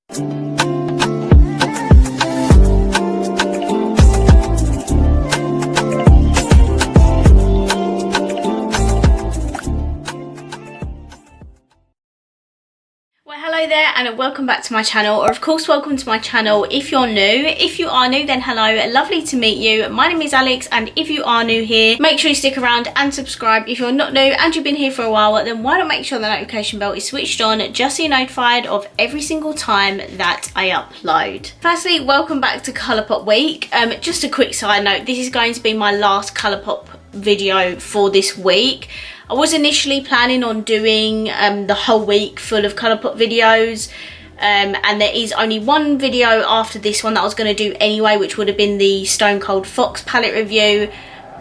Hello there and welcome back to my channel, or of course welcome to my channel if you're new. If you are new, then hello, lovely to meet you. My name is Alex, and if you are new here, make sure you stick around and subscribe. If you're not new and you've been here for a while, then why not make sure the notification bell is switched on just so you're notified of every single time that I upload. Firstly, welcome back to Colourpop week. Just a quick side note, this is going to be my last Colourpop video for this week. I was initially planning on doing the whole week full of Colourpop videos, and there is only one video after this one that I was going to do anyway, which would have been the Stone Cold Fox palette review.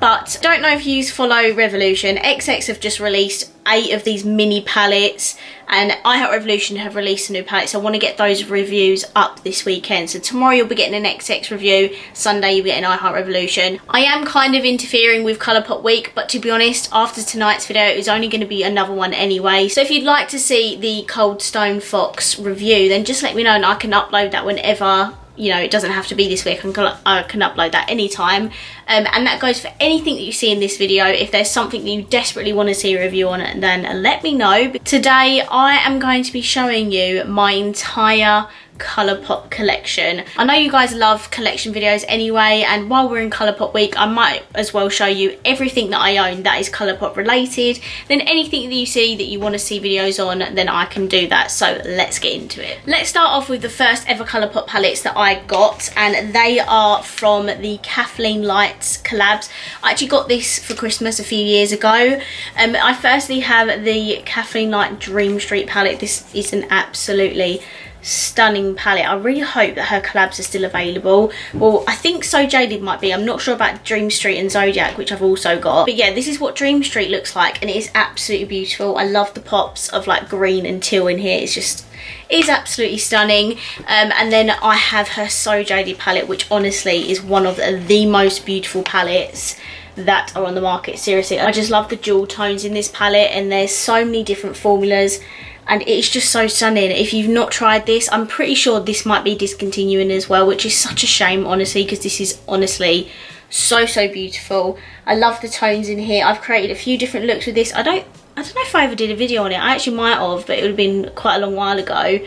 But don't know if you follow Revolution. XX have just released 8 of these mini palettes, and I Heart Revolution have released a new palette, so I want to get those reviews up this weekend. So tomorrow you'll be getting an XX review, Sunday you'll be getting I Heart Revolution. I am kind of interfering with Colourpop week, but to be honest, after tonight's video it was only going to be another one anyway. So if you'd like to see the Cold Stone Fox review, then just let me know and I can upload that whenever. You know, it doesn't have to be this week. I can upload that anytime. And that goes for anything that you see in this video. If there's something that you desperately want to see a review on, then let me know. Today I am going to be showing you my entire Colourpop collection. I know you guys love collection videos anyway, and while we're in Colourpop week I might as well show you everything that I own that is Colourpop related. Then anything that you see that you want to see videos on, then I can do that. So let's get into it. Let's start off with the first ever Colourpop palettes that I got, and they are from the Kathleen Lights collabs. I actually got this for Christmas a few years ago. I firstly have the Kathleen Light Dream Street palette. This is an absolutely stunning palette. I really hope that her collabs are still available. Well, I think So Jaded might be. I'm not sure about Dream Street and Zodiac, which I've also got. But yeah, this is what Dream Street looks like, and it is absolutely beautiful. I love the pops of like green and teal in here. It's just, is absolutely stunning. And then I have her So Jaded palette, which honestly is one of the most beautiful palettes that are on the market. Seriously, I just love the jewel tones in this palette, and there's so many different formulas, and it's just so stunning. If you've not tried this, I'm pretty sure this might be discontinuing as well, which is such a shame, honestly, because this is honestly so beautiful. I love the tones in here. I've created a few different looks with this. I don't know if I ever did a video on it. I actually might have, but it would have been quite a long while ago.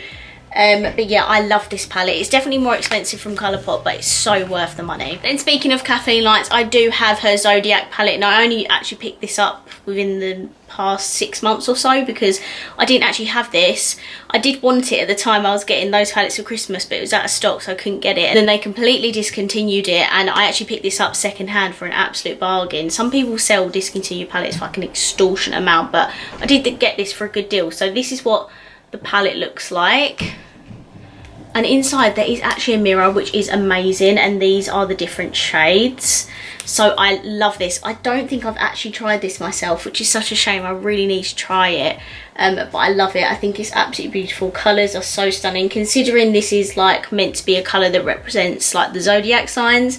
But yeah, I love this palette. It's definitely more expensive from Colourpop, but it's so worth the money. And speaking of Kathleen Lights, I do have her Zodiac palette, and I only actually picked this up within the past 6 months or so, because I didn't actually have this. I did want it at the time I was getting those palettes for Christmas, but it was out of stock, so I couldn't get it. And then they completely discontinued it, and I actually picked this up second hand for an absolute bargain. Some people sell discontinued palettes for like an extortionate amount, but I did get this for a good deal. So this is what the palette looks like. And inside there is actually a mirror, which is amazing, and these are the different shades. So I love this. I don't think I've actually tried this myself, which is such a shame. I really need to try it. But I love it. I think it's absolutely beautiful. Colours are so stunning, considering this is like meant to be a colour that represents like the zodiac signs.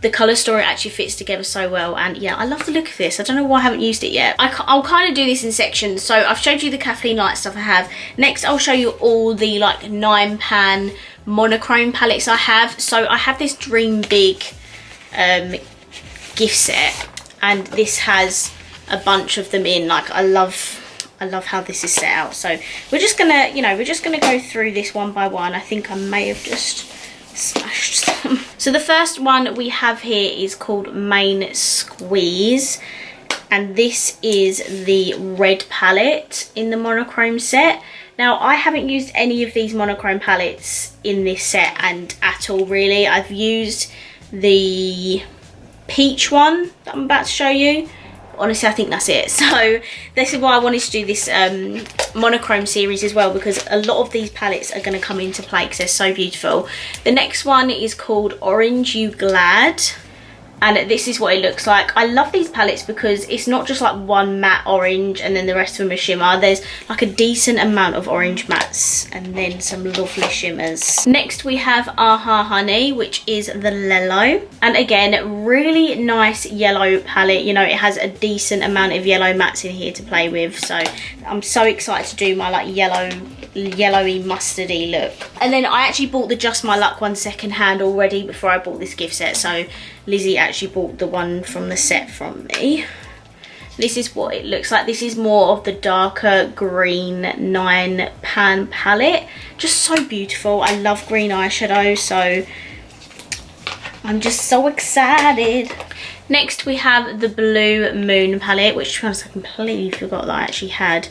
The colour story actually fits together so well, and yeah, I love the look of this. I don't know why I haven't used it yet. I'll kind of do this in sections. So I've showed you the Kathleen Light stuff I have. Next I'll show you all the like 9 pan monochrome palettes I have. So I have this Dream Big gift set, and this has a bunch of them in. Like I love how this is set out. So we're just gonna, you know, we're just gonna go through this one by one. I think I may have just smashed some. So the first one we have here is called Main Squeeze, and this is the red palette in the monochrome set. Now I haven't used any of these monochrome palettes in this set and at all really. I've used the peach one that I'm about to show you. Honestly, I think that's it. So this is why I wanted to do this monochrome series as well, because a lot of these palettes are going to come into play because they're so beautiful. The next one is called Orange You Glad, and this is what it looks like. I love these palettes because it's not just like one matte orange and then the rest of them are shimmer. There's like a decent amount of orange mattes and then some lovely shimmers. Next we have Aha Honey, which is the Lello, and again, really nice yellow palette. You know, it has a decent amount of yellow mattes in here to play with, so I'm so excited to do my like yellowy mustardy look. And then I actually bought the Just My Luck one second hand already before I bought this gift set, so Lizzie actually bought the one from the set from me. This is what it looks like. This is more of the darker green 9 pan palette. Just so beautiful. I love green eyeshadow, so I'm just so excited. Next we have the Blue Moon palette, which to be honest I completely forgot that I actually had.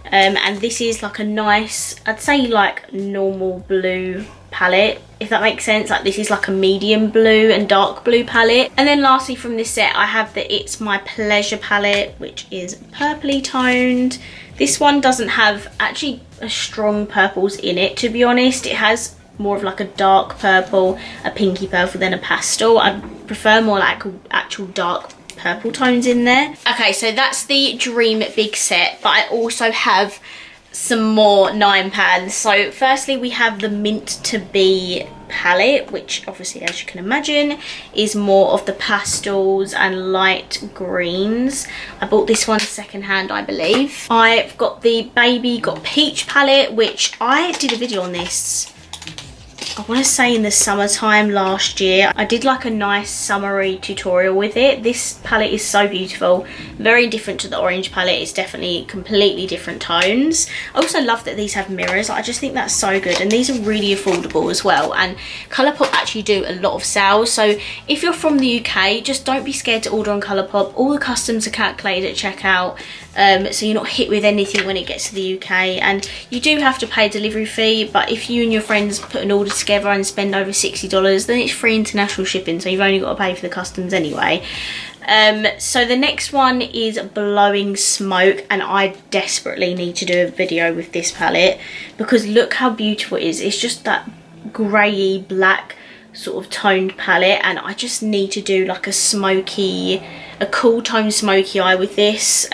And this is like a nice, I'd say like normal blue palette, if that makes sense. Like this is like a medium blue and dark blue palette. And then lastly from this set I have the It's My Pleasure palette, which is purpley toned. This one doesn't have actually a strong purples in it, to be honest. It has more of like a dark purple, a pinky purple than a pastel. I prefer more like actual dark purple tones in there. Okay, so that's the Dream Big set, but I also have some more 9 pans. So firstly we have the Mint to Be palette, which obviously, as you can imagine, is more of the pastels and light greens. I bought this one second hand, I believe. I've got the Baby Got Peach palette, which I did a video on this, I want to say in the summertime last year. I did like a nice summery tutorial with it. This palette is so beautiful, very different to the orange palette. It's definitely completely different tones. I also love that these have mirrors. I just think that's so good, and these are really affordable as well, and Colourpop actually do a lot of sales. So if you're from the UK, just don't be scared to order on Colourpop. All the customs are calculated at checkout, so you're not hit with anything when it gets to the UK. And you do have to pay a delivery fee, but if you and your friends put an order together and spend over $60, then it's free international shipping, so you've only got to pay for the customs anyway. So the next one is Blowing Smoke, and I desperately need to do a video with this palette because look how beautiful it is. It's just that grey black sort of toned palette, and I just need to do like a cool tone smoky eye with this.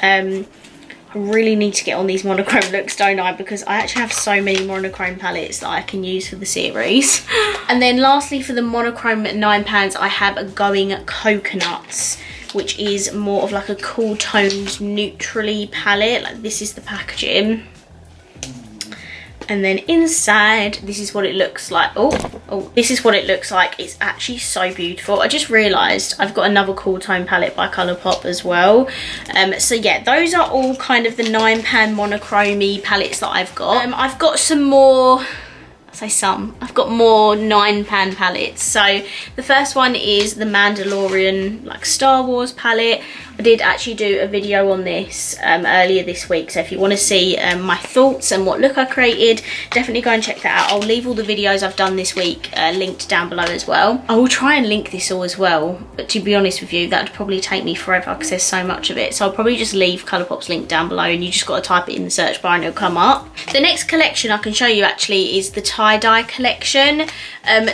I really need to get on these monochrome looks, don't I? Because I actually have so many monochrome palettes that I can use for the series. And then lastly, for the monochrome 9 pans, I have a Going Coconuts, which is more of like a cool toned neutrally palette. Like this is the packaging. And then inside, this is what it looks like. This is what it looks like. It's actually so beautiful. I just realised I've got another cool tone palette by Colourpop as well. So yeah, those are all kind of the 9 pan monochrome palettes that I've got. I've got some more, I've got more 9 pan palettes. So the first one is the Mandalorian like Star Wars palette. I did actually do a video on this earlier this week, so if you want to see my thoughts and what look I created, definitely go and check that out. I'll leave all the videos I've done this week linked down below as well. I will try and link this all as well, but to be honest with you, that would probably take me forever because there's so much of it. So I'll probably just leave Colourpop's link down below, and you just got to type it in the search bar and it'll come up. The next collection I can show you actually is the tie-dye collection.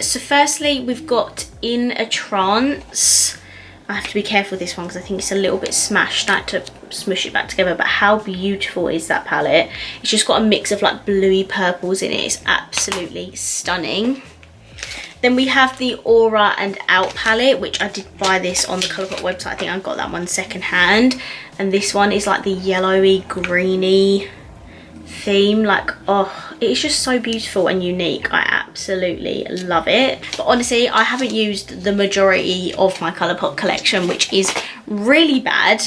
So firstly, we've got In a Trance. I have to be careful with this one because I think it's a little bit smashed. I had to smush it back together, but how beautiful is that palette? It's just got a mix of like bluey purples in it. It's absolutely stunning. Then we have the Aura and Out palette, which I did buy this on the Colourpop website. I think I got that one second hand. And this one is like the yellowy, greeny theme. Like, oh, it's just so beautiful and unique. I absolutely love it. But honestly, I haven't used the majority of my Colourpop collection, which is really bad,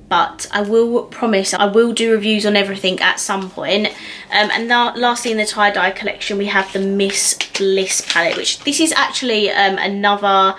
but I will promise I will do reviews on everything at some point. And lastly, in the tie-dye collection, we have the Miss Bliss palette, which this is actually another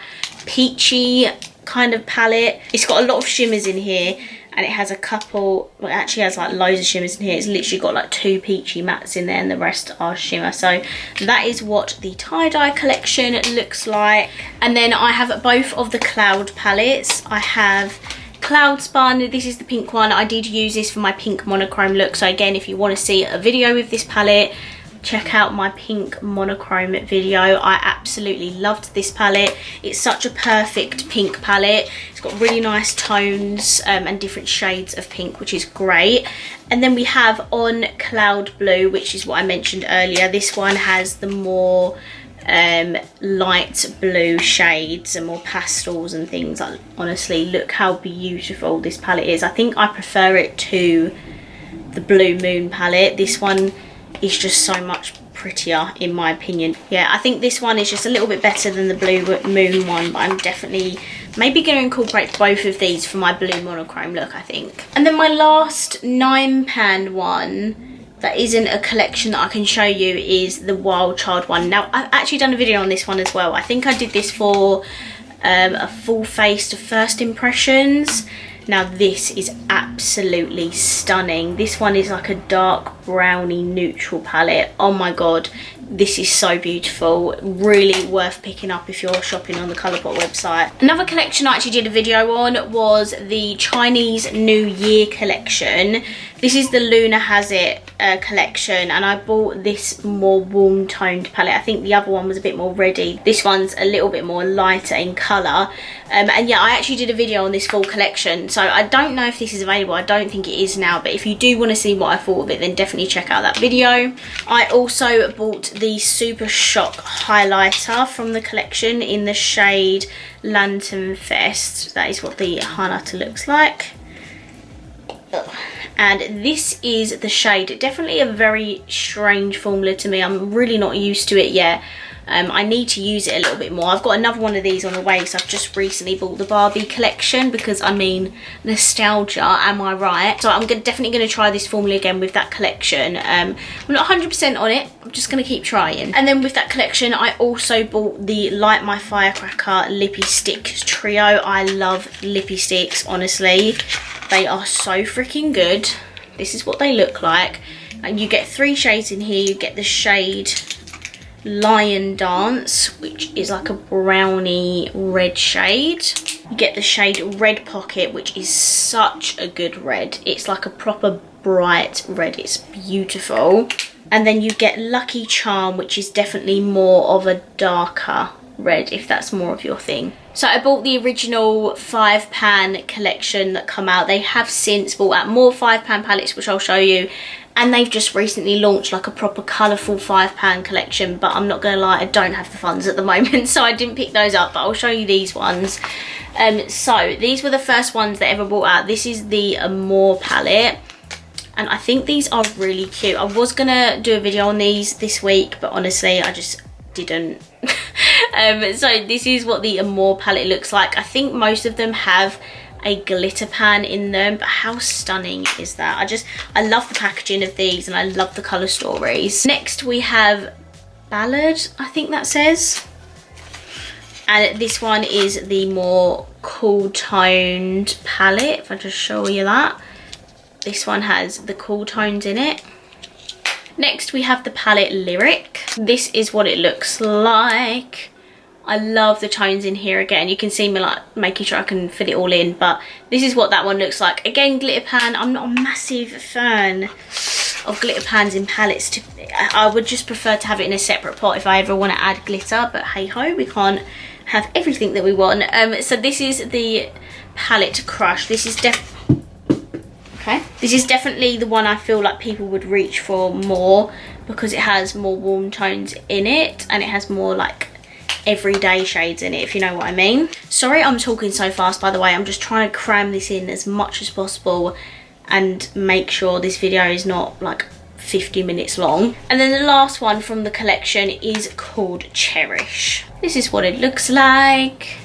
peachy kind of palette. It's got a lot of shimmers in here, and it has a couple, well, it actually has like loads of shimmers in here. It's literally got like 2 peachy mattes in there and the rest are shimmer. So that is what the tie-dye collection looks like. And then I have both of the Cloud palettes. I have Cloud Spun, this is the pink one. I did use this for my pink monochrome look. So again, if you want to see a video with this palette, check out my pink monochrome video. I absolutely loved this palette. It's such a perfect pink palette. It's got really nice tones and different shades of pink, which is great. And then we have on Cloud Blue, which is what I mentioned earlier. This one has the more light blue shades and more pastels and things. Like, honestly, look how beautiful this palette is. I think I prefer it to the Blue Moon palette. This one is just so much prettier in my opinion. Yeah, I think this one is just a little bit better than the Blue Moon one, but I'm definitely maybe going to incorporate both of these for my blue monochrome look, I think. And then my last 9-pan one that isn't a collection that I can show you is the Wild Child one. Now, I've actually done a video on this one as well. I think I did this for a full face to first impressions. Now this is absolutely stunning. This one is like a dark browny neutral palette. Oh my god, this is so beautiful. Really worth picking up if you're shopping on the Colourpop website. Another collection I actually did a video on was the Chinese New Year collection. This is the Luna Has It collection, and I bought this more warm toned palette. I think the other one was a bit more reddy. This one's a little bit more lighter in colour. And yeah, I actually did a video on this full collection, so I don't know if this is available. I don't think it is now, but if you do want to see what I thought of it, then definitely check out that video. I also bought the Super Shock highlighter from the collection in the shade Lantern Fest. That is what the highlighter looks like. And this is the shade. Definitely a very strange formula to me. I'm really not used to it yet. I need to use it a little bit more. I've got another one of these on the way, so I've just recently bought the Barbie collection because, I mean, nostalgia, am I right? So I'm definitely going to try this formula again with that collection. I'm not 100% on it. I'm just going to keep trying. And then with that collection, I also bought the Light My Firecracker Lippy Sticks trio. I love lippy sticks, honestly. They are so freaking good. This is what they look like. And you get 3 shades in here. You get the shade Lion Dance, which is like a browny red shade. You get the shade Red Pocket, which is such a good red. It's like a proper bright red. It's beautiful. And then you get Lucky Charm, which is definitely more of a darker red, if that's more of your thing. So I bought the original 5-pan collection that come out. They have since brought out more 5-pan palettes, which I'll show you. And they've just recently launched like a proper colourful 5-pan collection, but I'm not gonna lie, I don't have the funds at the moment, so I didn't pick those up, but I'll show you these ones. So these were the first ones that ever brought out. This is the Amore palette, and I think these are really cute. I was gonna do a video on these this week, but honestly, I just didn't. So this is what the Amore palette looks like. I think most of them have a glitter pan in them, but how stunning is that? I love the packaging of these, and I love the colour stories. Next we have Ballad, I think that says, and this one is the more cool toned palette. If I just show you that, this one has the cool tones in it. Next we have the palette Lyric. This is what it looks like. I love the tones in here. Again, you can see me like making sure I can fit it all in, but this is what that one looks like. Again, glitter pan. I'm not a massive fan of glitter pans in palettes. I would just prefer to have it in a separate pot if I ever want to add glitter, but hey ho, we can't have everything that we want. So this is the palette Crush. This is definitely the one I feel like people would reach for more, because it has more warm tones in it, and it has more like everyday shades in it, if you know what I mean. Sorry I'm talking so fast, by the way. I'm just trying to cram this in as much as possible and make sure this video is not like 50 minutes long. And then the last one from the collection is called Cherish. This is what it looks like,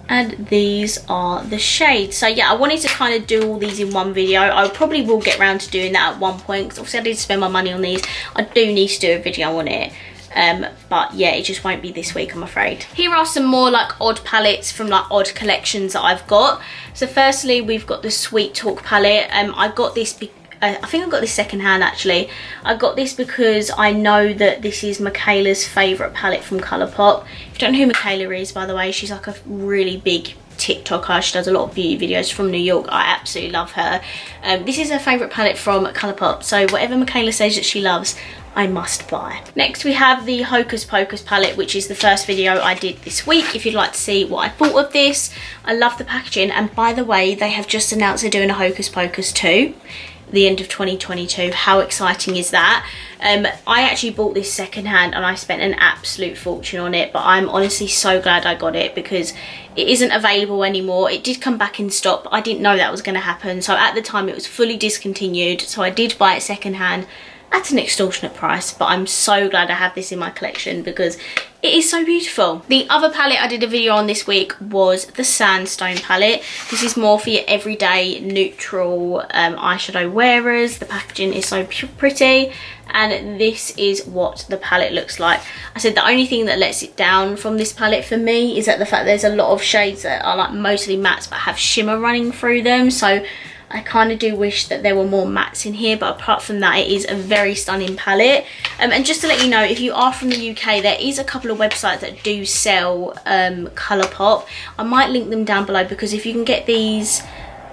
and these are the shades. So yeah, I wanted to kind of do all these in one video. I probably will get around to doing that at one point, because obviously I did spend my money on these. I do need to do a video on it. But yeah, it just won't be this week, I'm afraid. Here are some more like odd palettes from like odd collections that I've got. So firstly, we've got the Sweet Talk palette. I got this, I think I got this second hand actually. I got this because I know that this is Michaela's favourite palette from Colourpop. If you don't know who Michaela is, by the way, she's like a really big TikToker. She does a lot of beauty videos from New York. I absolutely love her. This is her favourite palette from Colourpop, so whatever Michaela says that she loves, I must buy. Next we have the Hocus Pocus palette, which is the first video I did this week. If you'd like to see what I thought of this, I love the packaging. And by the way, they have just announced they're doing a Hocus Pocus 2, the end of 2022. How exciting is that? I actually bought this secondhand and I spent an absolute fortune on it, but I'm honestly so glad I got it because it isn't available anymore. It did come back in stock, but I didn't know that was going to happen. So at the time it was fully discontinued, so I did buy it secondhand at an extortionate price, but I'm so glad I have this in my collection because it is so beautiful. The other palette I did a video on this week was the Sandstone palette. This is more for your everyday neutral eyeshadow wearers. The packaging is so pretty, and this is what the palette looks like. I said the only thing that lets it down from this palette for me is that the fact there's a lot of shades that are like mostly mattes but have shimmer running through them, so I kind of do wish that there were more mattes in here, but apart from that, it is a very stunning palette. And just to let you know, if you are from the UK, there is a couple of websites that do sell Colourpop. I might link them down below because if you can get these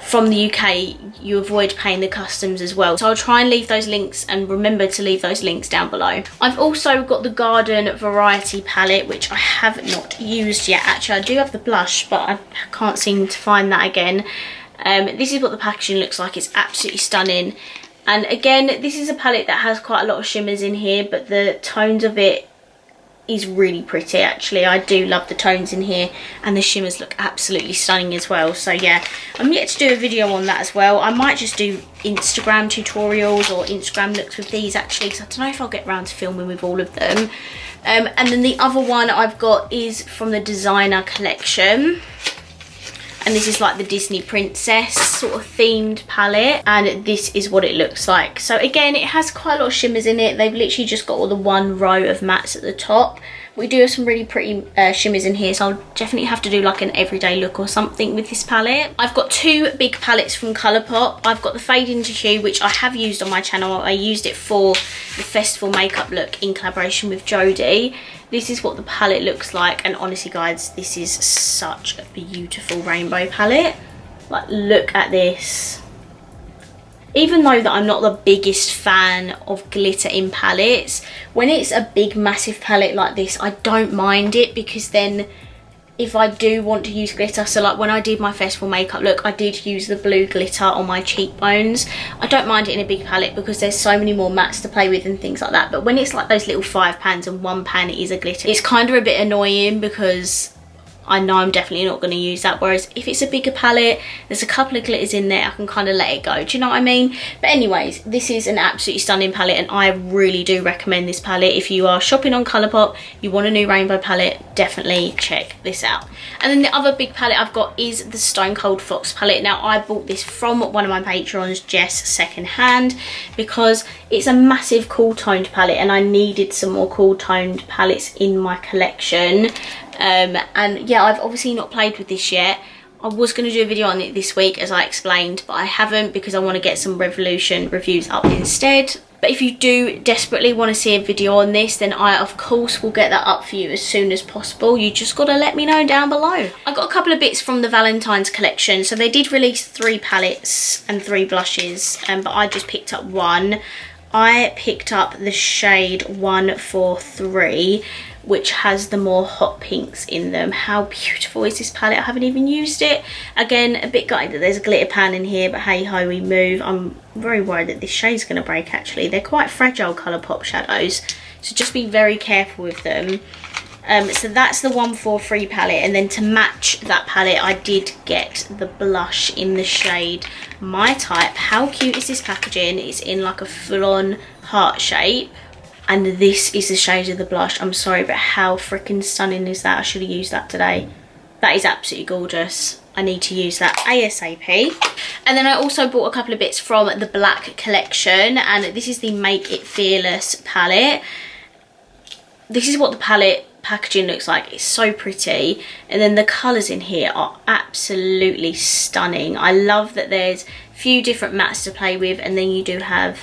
from the UK, you avoid paying the customs as well. So I'll try and leave those links, and remember to leave those links down below. I've also got the Garden Variety palette, which I have not used yet. Actually, I do have the blush, but I can't seem to find that again. This is what the packaging looks like. It's absolutely stunning, and again, this is a palette that has quite a lot of shimmers in here, but the tones of it is really pretty. Actually, I do love the tones in here, and the shimmers look absolutely stunning as well. So yeah, I'm yet to do a video on that as well. I might just do Instagram tutorials or Instagram looks with these actually, because I don't know if I'll get around to filming with all of them. And then the other one I've got is from the Designer collection. And this is like the Disney princess sort of themed palette, and this is what it looks like. So again, it has quite a lot of shimmers in it. They've literally just got all the one row of mattes at the top. We do have some really pretty shimmers in here, so I'll definitely have to do like an everyday look or something with this palette. I've got two big palettes from Colourpop. I've got the Fade Into Hue, which I have used on my channel. I used it for the festival makeup look in collaboration with Jodie. This is what the palette looks like, and honestly guys, this is such a beautiful rainbow palette. Like, look at this. Even though that I'm not the biggest fan of glitter in palettes, when it's a big massive palette like this, I don't mind it, because then if I do want to use glitter, so like when I did my festival makeup look, I did use the blue glitter on my cheekbones. I don't mind it in a big palette because there's so many more mattes to play with and things like that. But when it's like those little 5 pans and one pan is a glitter, it's kind of a bit annoying because I know I'm definitely not going to use that. Whereas if it's a bigger palette, there's a couple of glitters in there, I can kind of let it go. Do you know what I mean? But anyways, this is an absolutely stunning palette, and I really do recommend this palette. If you are shopping on Colourpop, you want a new rainbow palette, definitely check this out. And then the other big palette I've got is the Stone Cold Fox palette. Now, I bought this from one of my patrons, Jess, secondhand, because it's a massive cool toned palette, and I needed some more cool toned palettes in my collection. And yeah, I've obviously not played with this yet. I was going to do a video on it this week, as I explained, but I haven't because I want to get some Revolution reviews up instead. But if you do desperately want to see a video on this, then I of course will get that up for you as soon as possible. You just got to let me know down below. I got a couple of bits from the Valentine's collection. So they did release 3 palettes and 3 blushes, but I just picked up one. I picked up the shade 143, which has the more hot pinks in them. How beautiful is this palette? I haven't even used it. Again, a bit gutted that there's a glitter pan in here, but hey ho, we move. I'm very worried that this shade's gonna break actually. They're quite fragile Colourpop shadows, so just be very careful with them. So that's the 143 palette, and then to match that palette, I did get the blush in the shade My Type. How cute is this packaging? It's in like a full-on heart shape. And this is the shade of the blush. I'm sorry, but how freaking stunning is that? I should have used that today. That is absolutely gorgeous. I need to use that ASAP. And then I also bought a couple of bits from the Black collection, and this is the Make It Fearless palette. This is what the palette packaging looks like. It's so pretty, and then the colours in here are absolutely stunning. I love that there's a few different mattes to play with, and then you do have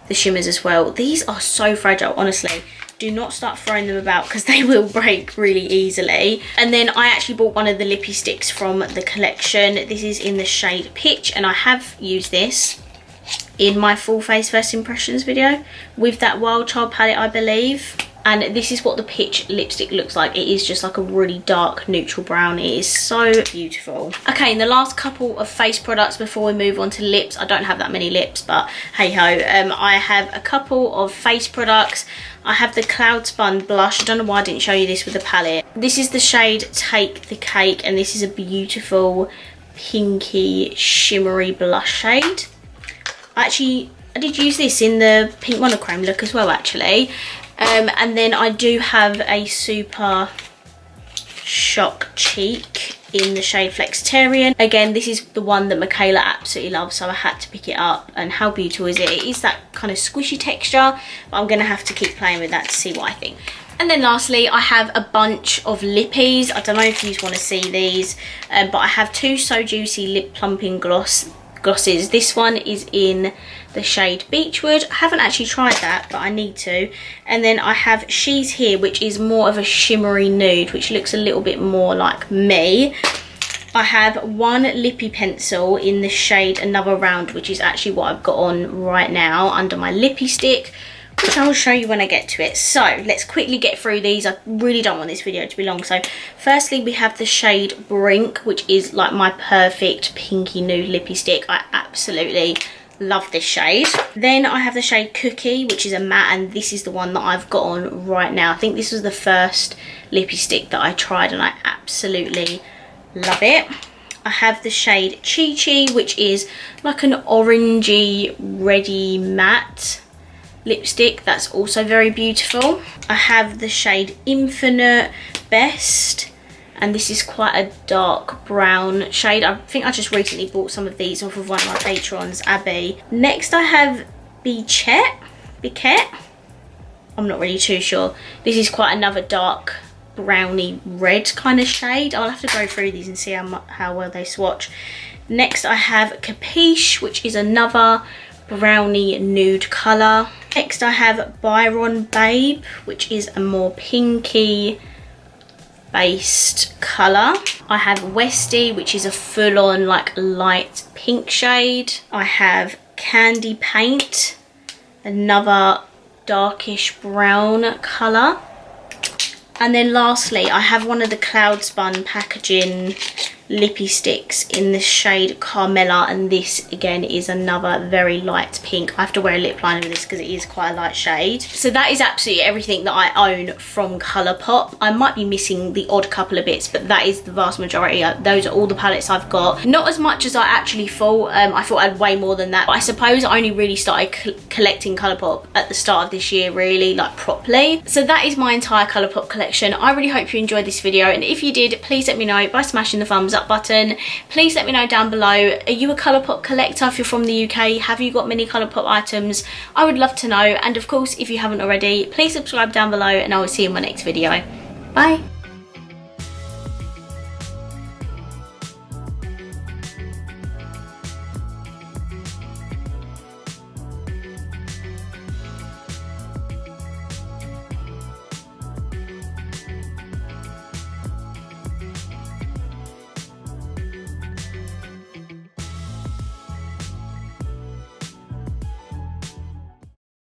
the shimmers as well. These are so fragile, honestly. Do not start throwing them about because they will break really easily. And then I actually bought one of the lippy sticks from the collection. This is in the shade Pitch, and I have used this in my full face first impressions video with that Wild Child palette, I believe. And this is what the Pitch lipstick looks like. It is just like a really dark neutral brown. It is so beautiful. Okay, and the last couple of face products before we move on to lips. I don't have that many lips, but hey ho. I have a couple of face products. I have the Cloud Spun blush. I don't know why I didn't show you this with the palette. This is the shade Take the Cake, and this is a beautiful pinky shimmery blush shade. I did use this in the pink monochrome look as well, actually. And then I do have a Super Shock Cheek in the shade Flexitarian. Again, this is the one that Michaela absolutely loves, so I had to pick it up. And how beautiful is it? It is that kind of squishy texture, but I'm going to have to keep playing with that to see what I think. And then lastly, I have a bunch of lippies. I don't know if you want to see these, but I have two So Juicy Lip Plumping glosses. This one is in the shade Beechwood. I haven't actually tried that, but I need to. And then I have She's Here, which is more of a shimmery nude, which looks a little bit more like me. I have one lippy pencil in the shade Another Round, which is actually what I've got on right now under my lippy stick, which I'll show you when I get to it. So let's quickly get through these. I really don't want this video to be long. So firstly, we have the shade Brink, which is like my perfect pinky nude lippy stick. I absolutely love this shade. Then I have the shade Cookie, which is a matte, and this is the one that I've got on right now. I think this was the first lippy stick that I tried, and I absolutely love it. I have the shade Chi Chi, which is like an orangey reddy matte lipstick. That's also very beautiful. I have the shade Infinite Best, and this is quite a dark brown shade. I think I just recently bought some of these off of one of my patrons, Abby. Next I have Biquette. I'm not really too sure. This is quite another dark browny red kind of shade. I'll have to go through these and see how well they swatch. Next I have Capiche, which is another browny nude colour. Next I have Byron Babe, which is a more pinky based colour. I have Westie, which is a full-on like light pink shade. I have Candy Paint, another darkish brown colour. And then lastly, I have one of the Cloud Spun packaging lippy sticks in the shade Carmella, and this again is another very light pink. I have to wear a lip liner with this because it is quite a light shade. So that is absolutely everything that I own from Colourpop. I might be missing the odd couple of bits, but that is the vast majority. Those are all the palettes I've got. Not as much as I actually thought. I thought I had way more than that, but I suppose I only really started collecting Colourpop at the start of this year, really, like properly. So that is my entire Colourpop collection. I really hope you enjoyed this video, and if you did, please let me know by smashing the thumbs up button. Please let me know down below, are you a Colourpop collector? If you're from the UK, have you got many Colourpop items? I would love to know. And of course, if you haven't already, please subscribe down below, and I will see you in my next video. Bye.